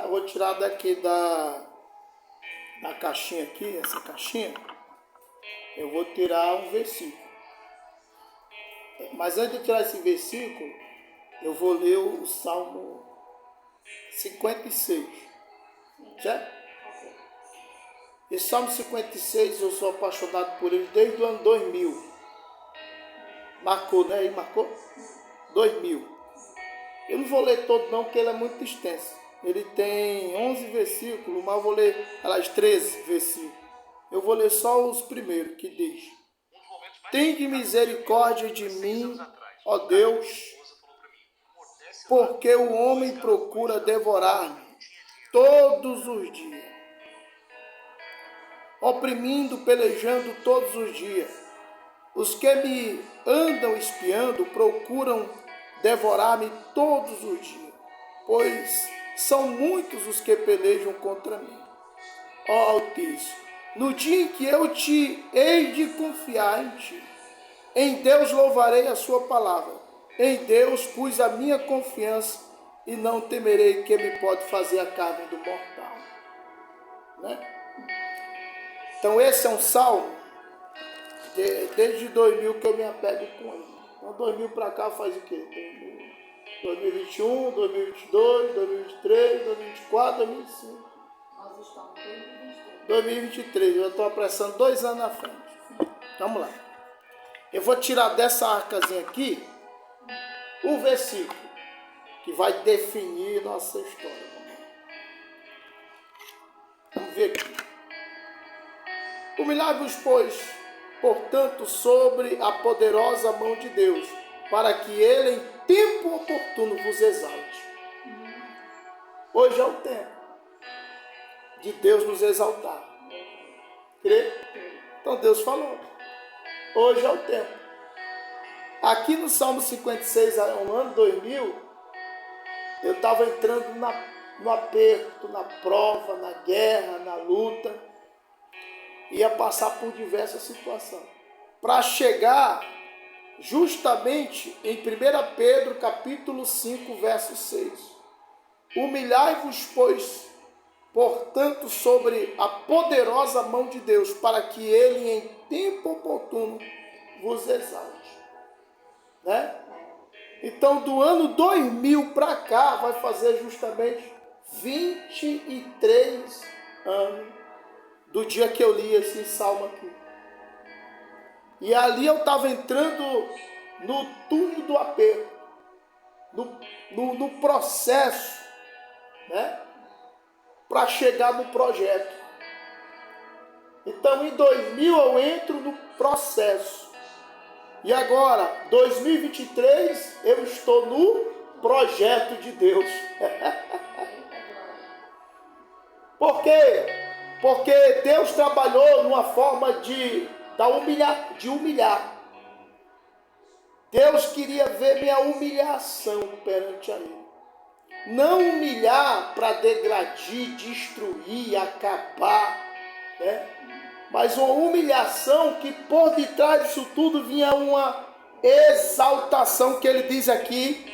vou tirar daqui da caixinha aqui, essa caixinha. Eu vou tirar um versículo. Mas antes de tirar esse versículo, eu vou ler o Salmo 56. Certo? Esse Salmo 56, eu sou apaixonado por ele desde o ano 2000. Marcou, né? Aí marcou? 2000. Eu não vou ler todo não, porque ele é muito extenso. Ele tem 11 versículos, mas eu vou ler, aliás, 13 versículos. Eu vou ler só os primeiros, que diz: Tende misericórdia de mim, ó Deus, porque o homem procura devorar-me todos os dias, oprimindo, pelejando todos os dias. Os que me andam espiando procuram devorar-me todos os dias, pois são muitos os que pelejam contra mim. Ó Altíssimo, no dia em que eu te hei de confiar em ti, em Deus louvarei a sua palavra. Em Deus pus a minha confiança e não temerei que me pode fazer a carne do mortal. Né? Então esse é um salmo desde 2000 que eu me apego com ele. Então 2000 para cá faz o quê? 2021, 2022, 2023, 2024, 2025. Nós estamos em 2023. Eu estou apressando 2 anos na frente. Vamos lá. Eu vou tirar dessa arcazinha aqui o versículo que vai definir nossa história. Vamos ver aqui. Humilhai-vos, pois, portanto, sobre a poderosa mão de Deus, para que ele em tempo oportuno vos exalte. Hoje é o tempo de Deus nos exaltar. Crê? Então Deus falou. Hoje é o tempo. Aqui no Salmo 56, no ano 2000, eu estava entrando no aperto, na prova, na guerra, na luta. Ia passar por diversas situações. Para chegar justamente em 1 Pedro capítulo 5, verso 6. Humilhai-vos, pois, portanto, sobre a poderosa mão de Deus, para que ele em tempo oportuno vos exalte. Né? Então, do ano 2000 para cá, vai fazer justamente 23 anos do dia que eu li esse salmo aqui. E ali eu estava entrando no túnel do aperto, no processo, né? Para chegar no projeto. Então, em 2000 eu entro no processo. E agora, 2023, eu estou no projeto de Deus. Por quê? Porque Deus trabalhou numa forma de humilhar. Deus queria ver minha humilhação perante a Ele. Não humilhar para degradir, destruir, acabar, né? Mas uma humilhação que por detrás disso tudo vinha uma exaltação, que ele diz aqui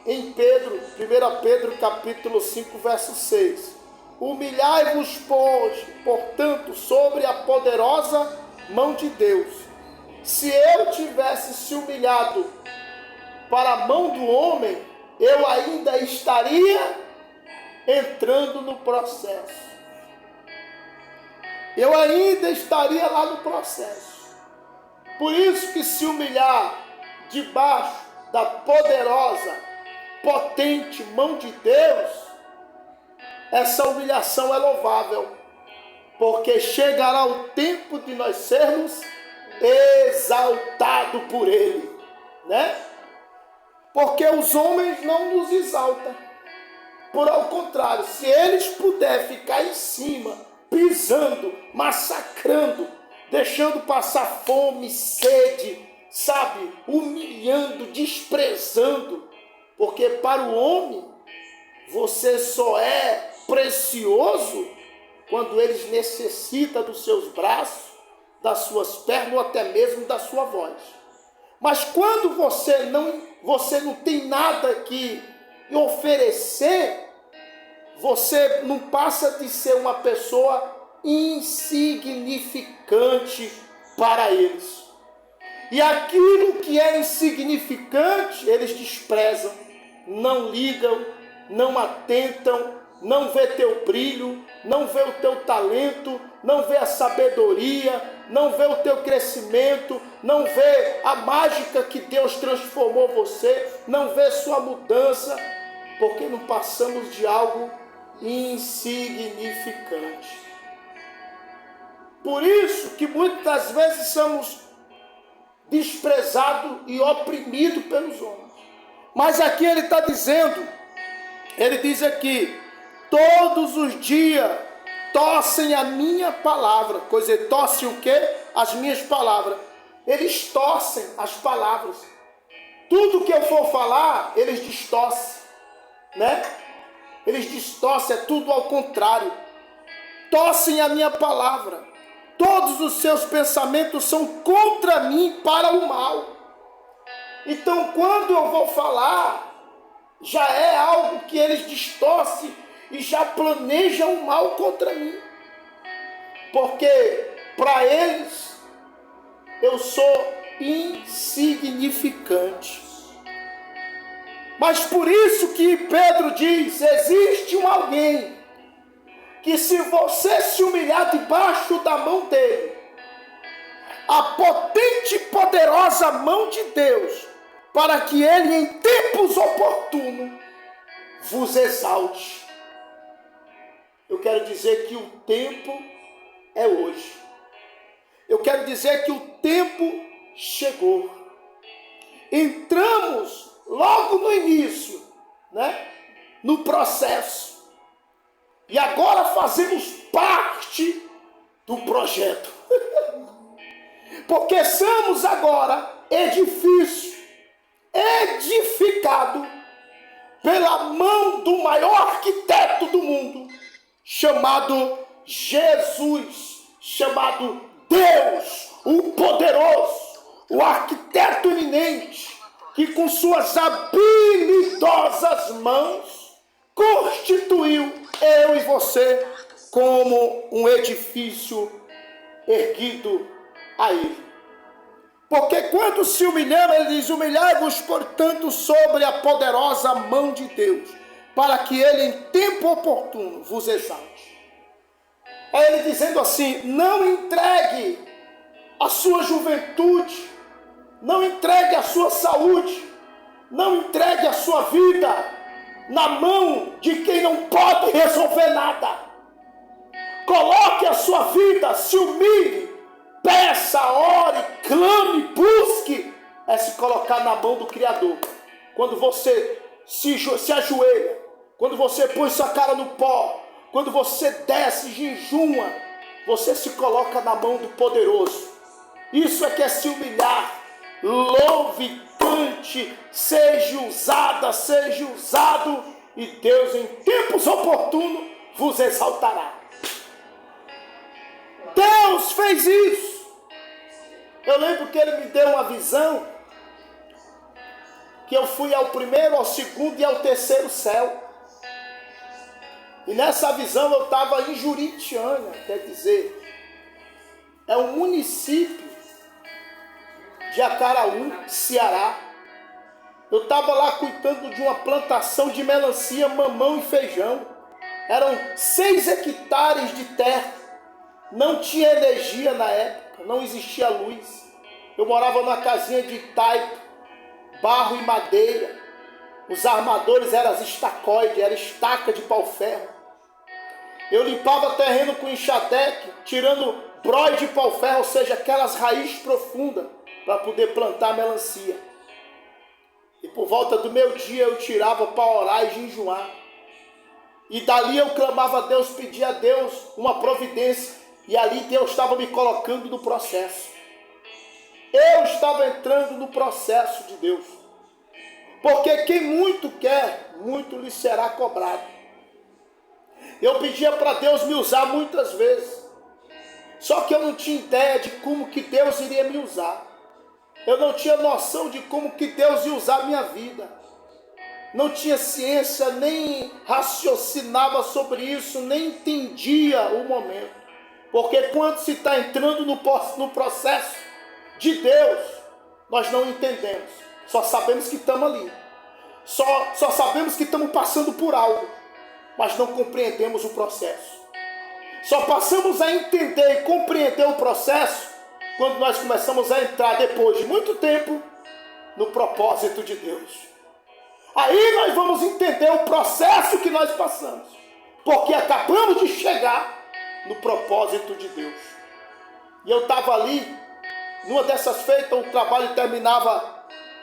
em 1 Pedro capítulo 5, verso 6. Humilhai-vos, portanto, sobre a poderosa mão de Deus. Se eu tivesse se humilhado para a mão do homem, eu ainda estaria entrando no processo. Eu ainda estaria lá no processo. Por isso que se humilhar debaixo da poderosa, potente mão de Deus, essa humilhação é louvável, porque chegará o tempo de nós sermos exaltados por Ele, né? Porque os homens não nos exaltam. Por ao contrário, se eles puderem ficar em cima, pisando, massacrando, deixando passar fome, sede, sabe, humilhando, desprezando, porque para o homem você só é precioso quando eles necessitam dos seus braços, das suas pernas ou até mesmo da sua voz. Mas quando você não tem nada que oferecer, você não passa de ser uma pessoa insignificante para eles. E aquilo que é insignificante, eles desprezam, não ligam, não atentam, não vê teu brilho, não vê o teu talento, não vê a sabedoria, não vê o teu crescimento, não vê a mágica que Deus transformou você, não vê sua mudança, porque não passamos de algo insignificante. Por isso que muitas vezes somos desprezados e oprimidos pelos homens. Mas aqui ele está dizendo, ele diz aqui, todos os dias tossem a minha palavra. Coisa é, tossem o quê? As minhas palavras. Eles tossem as palavras. Tudo que eu for falar, eles distorcem, né? Eles distorcem, é tudo ao contrário. Tossem a minha palavra. Todos os seus pensamentos são contra mim para o mal. Então, quando eu vou falar, já é algo que eles distorcem e já planejam o mal contra mim. Porque para eles eu sou insignificante. Mas por isso que Pedro diz, existe um alguém que se você se humilhar debaixo da mão dele, a potente e poderosa mão de Deus, para que ele em tempos oportunos vos exalte. Eu quero dizer que o tempo é hoje. Eu quero dizer que o tempo chegou. Entramos logo no início, né? No processo. E agora fazemos parte do projeto. Porque somos agora edifício edificado pela mão do maior arquiteto do mundo, chamado Jesus, chamado Deus, o poderoso, o arquiteto eminente, que com suas habilidosas mãos constituiu eu e você como um edifício erguido a ele. Porque quando se humilhamos, ele diz, humilhai-vos, portanto, sobre a poderosa mão de Deus, para que ele em tempo oportuno vos exalte. É ele dizendo assim, não entregue a sua juventude, não entregue a sua saúde, não entregue a sua vida na mão de quem não pode resolver nada. Coloque a sua vida, se humilhe, peça, ore, clame, busque, é se colocar na mão do Criador. Quando você se ajoelha, quando você põe sua cara no pó, quando você desce, jejuma, você se coloca na mão do poderoso. Isso é que é se humilhar. Louve, cante, seja usada, seja usado, e Deus em tempos oportunos vos exaltará. Deus fez isso. Eu lembro que ele me deu uma visão, que eu fui ao primeiro, ao segundo e ao terceiro céu. E nessa visão eu estava em Juritiana, quer dizer, é um município de Acaraú, Ceará. Eu estava lá cuidando de uma plantação de melancia, mamão e feijão. Eram 6 hectares de terra. Não tinha energia na época, não existia luz. Eu morava numa casinha de taipo, barro e madeira. Os armadores eram as estacoides, era estaca de pau-ferro. Eu limpava terreno com enxadeque, tirando brói de pau-ferro, ou seja, aquelas raízes profundas, para poder plantar melancia. E por volta do meio-dia eu tirava para orar e jejuar. E dali eu clamava a Deus, pedia a Deus uma providência. E ali Deus estava me colocando no processo. Eu estava entrando no processo de Deus. Porque quem muito quer, muito lhe será cobrado. Eu pedia para Deus me usar muitas vezes. Só que eu não tinha ideia de como que Deus iria me usar. Eu não tinha noção de como que Deus ia usar a minha vida. não tinha ciência, nem raciocinava sobre isso, nem entendia o momento. Porque quando se está entrando no processo de Deus, nós não entendemos. Só sabemos que estamos ali. Só sabemos que estamos passando por algo, mas não compreendemos o processo. Só passamos a entender e compreender o processo quando nós começamos a entrar, depois de muito tempo, no propósito de Deus. Aí nós vamos entender o processo que nós passamos, porque acabamos de chegar no propósito de Deus. E eu estava ali, numa dessas feitas, o trabalho terminava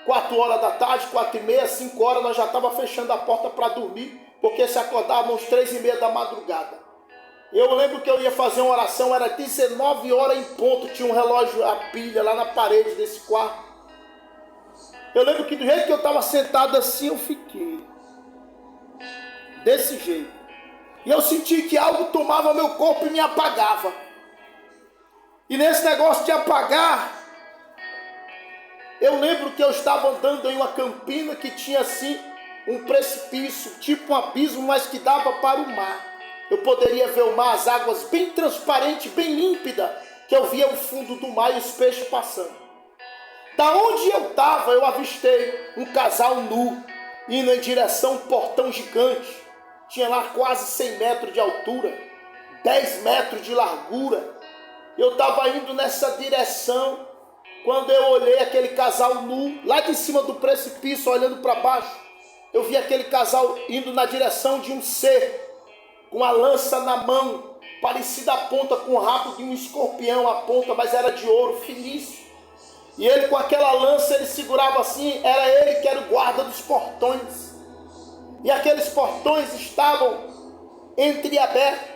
4 horas da tarde, 4h30, 5 horas, nós já estávamos fechando a porta para dormir, porque se acordávamos 3h30 da madrugada. Eu lembro que eu ia fazer uma oração, era 19 horas em ponto, tinha um relógio a pilha lá na parede desse quarto. Eu lembro que do jeito que eu estava sentado assim, eu fiquei desse jeito. E eu senti que algo tomava meu corpo e me apagava. E nesse negócio de apagar, eu lembro que eu estava andando em uma campina que tinha assim um precipício, tipo um abismo, mas que dava para o mar. Eu poderia ver o mar, as águas bem transparentes, bem límpidas, que eu via o fundo do mar e os peixes passando. Da onde eu estava, eu avistei um casal nu, indo em direção a um portão gigante. Tinha lá quase 100 metros de altura, 10 metros de largura. Eu estava indo nessa direção, quando eu olhei aquele casal nu, lá de cima do precipício, olhando para baixo, eu vi aquele casal indo na direção de um ser, com a lança na mão, parecida a ponta com o rabo de um escorpião, a ponta, mas era de ouro, finíssimo. E ele com aquela lança, ele segurava assim, era ele que era o guarda dos portões. E aqueles portões estavam entreabertos.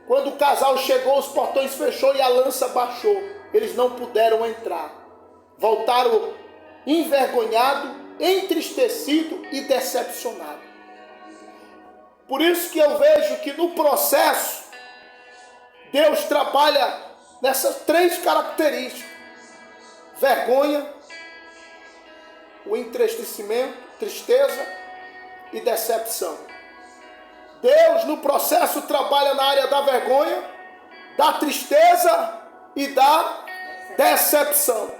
Quando o casal chegou, os portões fechou e a lança baixou. Eles não puderam entrar. Voltaram envergonhados, entristecidos e decepcionados. Por isso que eu vejo que no processo, Deus trabalha nessas 3 características. Vergonha, o entristecimento, tristeza e decepção. Deus no processo trabalha na área da vergonha, da tristeza e da decepção.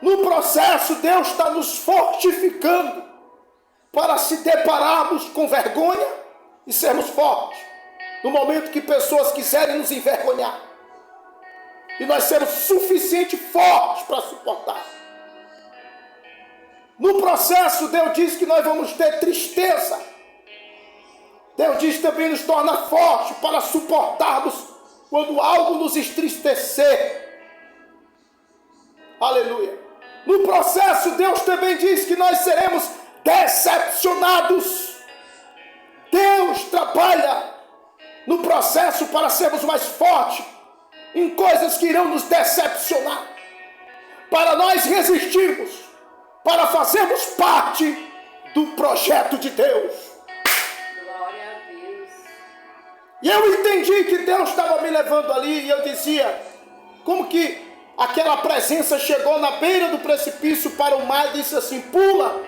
No processo, Deus está nos fortificando para se depararmos com vergonha e sermos fortes. No momento que pessoas quiserem nos envergonhar. E nós sermos suficientemente fortes para suportar. No processo, Deus diz que nós vamos ter tristeza. Deus diz que também nos torna fortes para suportarmos quando algo nos entristecer. Aleluia. No processo, Deus também diz que nós seremos decepcionados. Deus trabalha no processo para sermos mais fortes em coisas que irão nos decepcionar, para nós resistirmos, para fazermos parte do projeto de Deus. Glória a Deus. E eu entendi que Deus estava me levando ali, e eu dizia, como que aquela presença chegou na beira do precipício para o mar e disse assim, pula.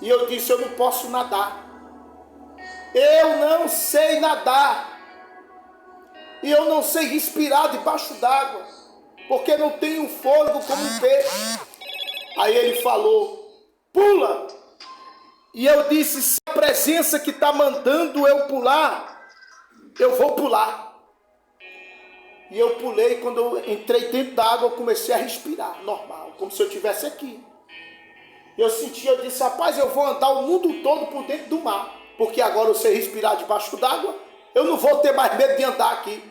E eu disse, eu não posso nadar. Eu não sei nadar. E eu não sei respirar debaixo d'água, porque não tenho fôlego como um peixe. Aí ele falou, pula. E eu disse, se a presença que está mandando eu pular, eu vou pular. E eu pulei, quando eu entrei dentro da água, eu comecei a respirar, normal, como se eu estivesse aqui. Eu senti, eu disse, rapaz, eu vou andar o mundo todo por dentro do mar, porque agora eu sei respirar debaixo d'água, eu não vou ter mais medo de andar aqui.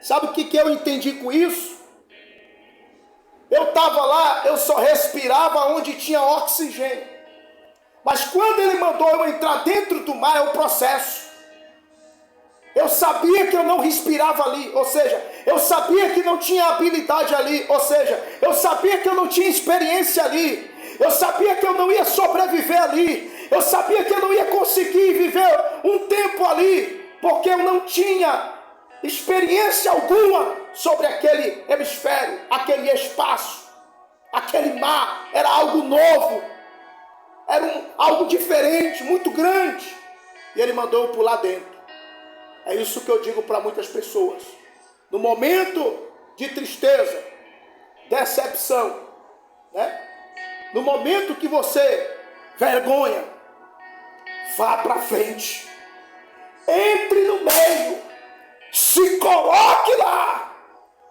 Sabe o que eu entendi com isso? Eu estava lá, eu só respirava onde tinha oxigênio. Mas quando ele mandou eu entrar dentro do mar, é o processo. Eu sabia que eu não respirava ali, ou seja, eu sabia que não tinha habilidade ali, ou seja, eu sabia que eu não tinha experiência ali, eu sabia que eu não ia sobreviver ali, eu sabia que eu não ia conseguir viver um tempo ali, porque eu não tinha experiência alguma sobre aquele hemisfério, aquele espaço, aquele mar, era algo novo. Era algo diferente, muito grande. E ele mandou eu pular dentro. É isso que eu digo para muitas pessoas. No momento de tristeza, decepção, né? No momento que você vergonha, vá para frente. Entre no meio. Se coloque lá.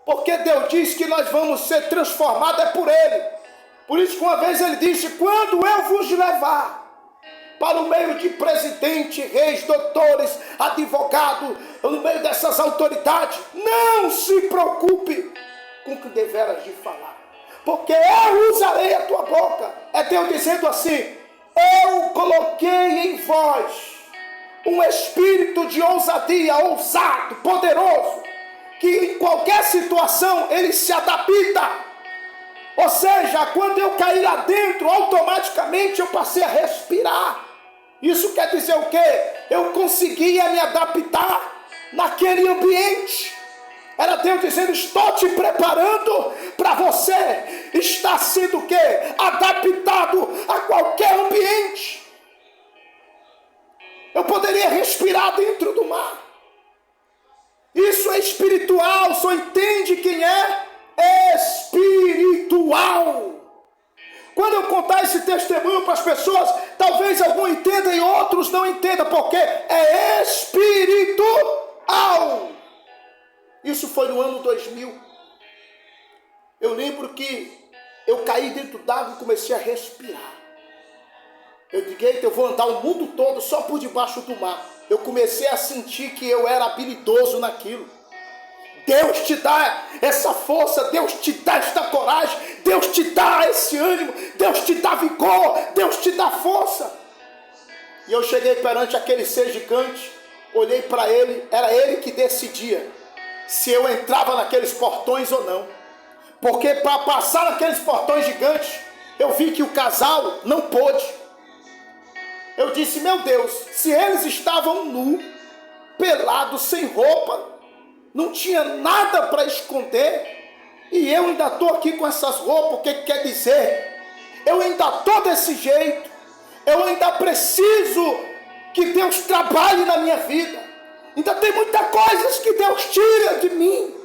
Porque Deus diz que nós vamos ser transformados é por Ele. Por isso que uma vez Ele disse: quando eu vos levar para o meio de presidente, reis, doutores, advogados, no meio dessas autoridades, não se preocupe com o que deveras de falar, porque eu usarei a tua boca. É Deus dizendo assim: eu coloquei em vós um espírito de ousadia, ousado, poderoso, que em qualquer situação ele se adapta. Ou seja, quando eu caí lá dentro, automaticamente eu passei a respirar. Isso quer dizer o quê? Eu conseguia me adaptar naquele ambiente. Era Deus dizendo: estou te preparando para você estar sendo o quê? Adaptado a qualquer ambiente. Eu poderia respirar dentro do mar. Isso é espiritual, só entende quem é espiritual. Quando eu contar esse testemunho para as pessoas, talvez alguns entendam e outros não entendam, porque é espiritual. Isso foi no ano 2000. Eu lembro que eu caí dentro d'água e comecei a respirar. Eu digo: eita, eu vou andar o mundo todo só por debaixo do mar. Eu comecei a sentir que eu era habilidoso naquilo. Deus te dá essa força, Deus te dá esta coragem, Deus te dá esse ânimo, Deus te dá vigor, Deus te dá força. E eu cheguei perante aquele ser gigante, olhei para ele, era ele que decidia se eu entrava naqueles portões ou não. Porque para passar naqueles portões gigantes, eu vi que o casal não pôde. Eu disse: meu Deus, se eles estavam nus, pelados, sem roupa, não tinha nada para esconder, e eu ainda estou aqui com essas roupas, o que quer dizer? Eu ainda estou desse jeito, eu ainda preciso que Deus trabalhe na minha vida, ainda tem muitas coisas que Deus tira de mim,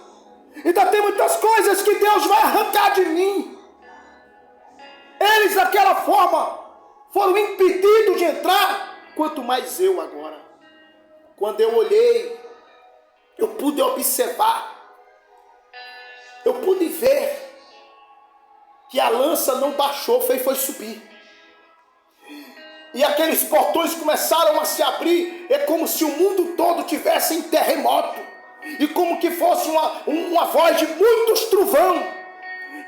ainda tem muitas coisas que Deus vai arrancar de mim. Eles daquela forma foram impedidos de entrar, quanto mais eu agora. Quando eu olhei, eu pude observar, eu pude ver que a lança não baixou, foi subir. E aqueles portões começaram a se abrir, é como se o mundo todo tivesse em terremoto, e como que fosse uma voz de muitos trovão,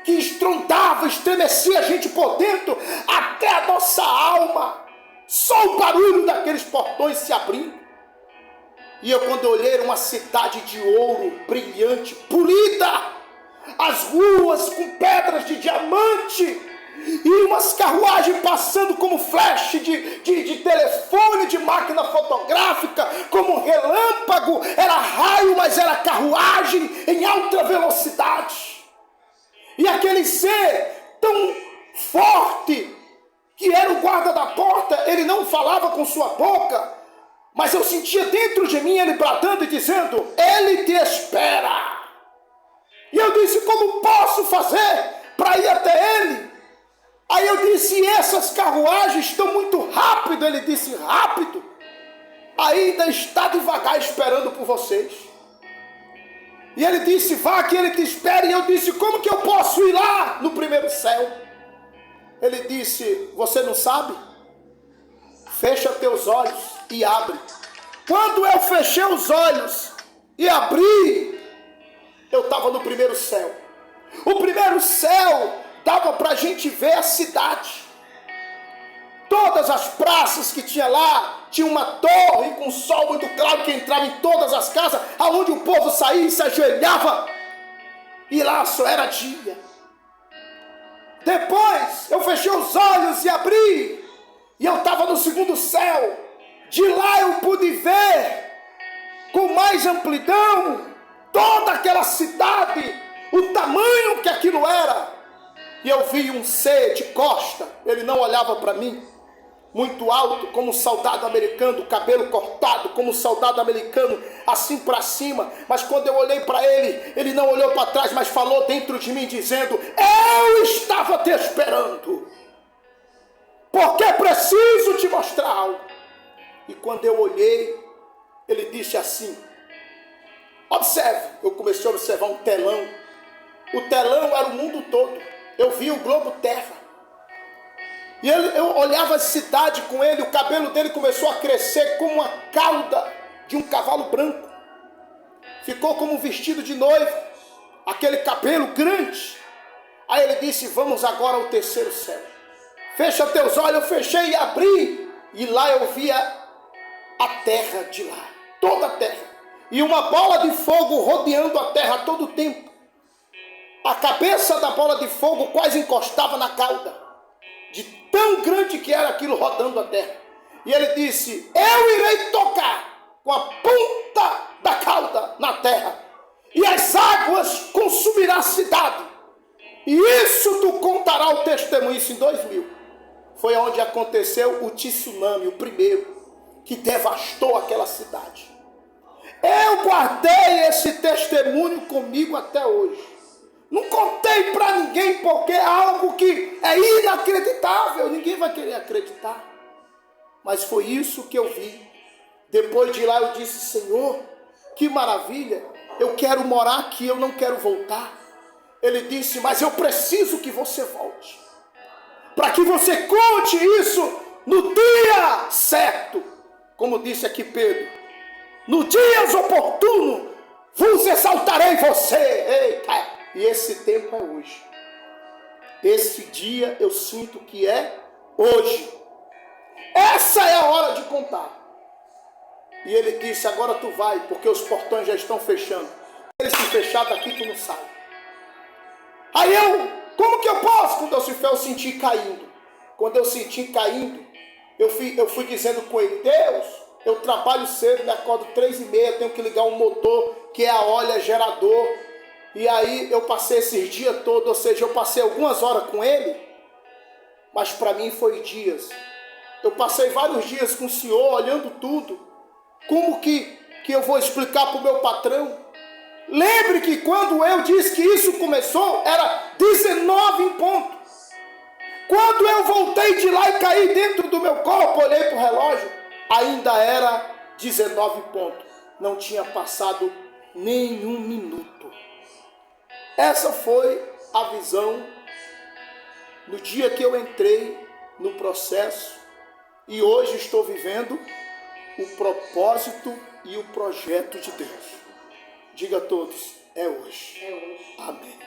que estrondava, estremecia a gente por dentro, até a nossa alma, só o barulho daqueles portões se abrindo. E eu, quando olhei, era uma cidade de ouro, brilhante, polida, as ruas com pedras de diamante, e umas carruagens passando como flash de telefone, de máquina fotográfica, como um relâmpago, era raio, mas era carruagem em alta velocidade. E aquele ser tão forte, que era o guarda da porta, ele não falava com sua boca, mas eu sentia dentro de mim ele bradando e dizendo: ele te espera. E eu disse: como posso fazer para ir até ele? Aí eu disse: essas carruagens estão muito rápido. Ele disse: rápido? Ainda está devagar esperando por vocês. E ele disse: vá que ele te espera. E eu disse: como que eu posso ir lá no primeiro céu? Ele disse: você não sabe? Fecha teus olhos e abre. Quando eu fechei os olhos e abri, eu estava no primeiro céu. O primeiro céu dava para a gente ver a cidade. Todas as praças que tinha lá, tinha uma torre com sol muito claro que entrava em todas as casas, aonde o povo saía e se ajoelhava, e lá só era dia. Depois eu fechei os olhos e abri, e eu estava no segundo céu. De lá eu pude ver com mais amplidão toda aquela cidade, o tamanho que aquilo era. E eu vi um ser de costa, ele não olhava para mim, muito alto, como um soldado americano, cabelo cortado, como um soldado americano, assim para cima. Mas quando eu olhei para ele, ele não olhou para trás, mas falou dentro de mim, dizendo: eu estava te esperando, porque preciso te mostrar algo. E quando eu olhei, ele disse assim: observe. Eu comecei a observar um telão. O telão era o mundo todo. Eu vi o globo terra. E eu olhava a cidade com ele, o cabelo dele começou a crescer como a cauda de um cavalo branco. Ficou como um vestido de noiva, aquele cabelo grande. Aí ele disse: vamos agora ao terceiro céu. Fecha teus olhos. Eu fechei e abri, e lá eu via a terra de lá, toda a terra. E uma bola de fogo rodeando a terra a todo tempo. A cabeça da bola de fogo quase encostava na cauda, de tão grande que era aquilo rodando a terra. E ele disse: eu irei tocar com a ponta da cauda na terra, e as águas consumirão a cidade. E isso tu contará o testemunho. Isso em 2000. Foi onde aconteceu o tsunami, o primeiro, que devastou aquela cidade. Eu guardei esse testemunho comigo até hoje. Não contei para ninguém, porque é algo que é inacreditável. Ninguém vai querer acreditar. Mas foi isso que eu vi. Depois de lá eu disse: Senhor, que maravilha. Eu quero morar aqui, eu não quero voltar. Ele disse: mas eu preciso que você volte, para que você conte isso no dia certo. Como disse aqui Pedro: no dia oportuno vos exaltarei você. Eita! E esse tempo é hoje. Esse dia eu sinto que é hoje. Essa é a hora de contar. E ele disse: agora tu vai, porque os portões já estão fechando. Ele se fechar daqui, tu não sai. Aí como que eu posso? Quando eu senti caindo. Quando eu senti caindo, eu fui dizendo com ele: Deus, eu trabalho cedo, me acordo 3h30, tenho que ligar um motor que é a óleo gerador. E aí eu passei esses dias todos, ou seja, eu passei algumas horas com ele, mas para mim foi dias. Eu passei vários dias com o Senhor, olhando tudo. Como que eu vou explicar para o meu patrão? Lembre que quando eu disse que isso começou, era 19 em ponto. Quando eu voltei de lá e caí dentro do meu corpo, olhei para o relógio, ainda era 19 em ponto. Não tinha passado nenhum minuto. Essa foi a visão no dia que eu entrei no processo, e hoje estou vivendo o propósito e o projeto de Deus. Diga a todos: é hoje. É hoje. Amém.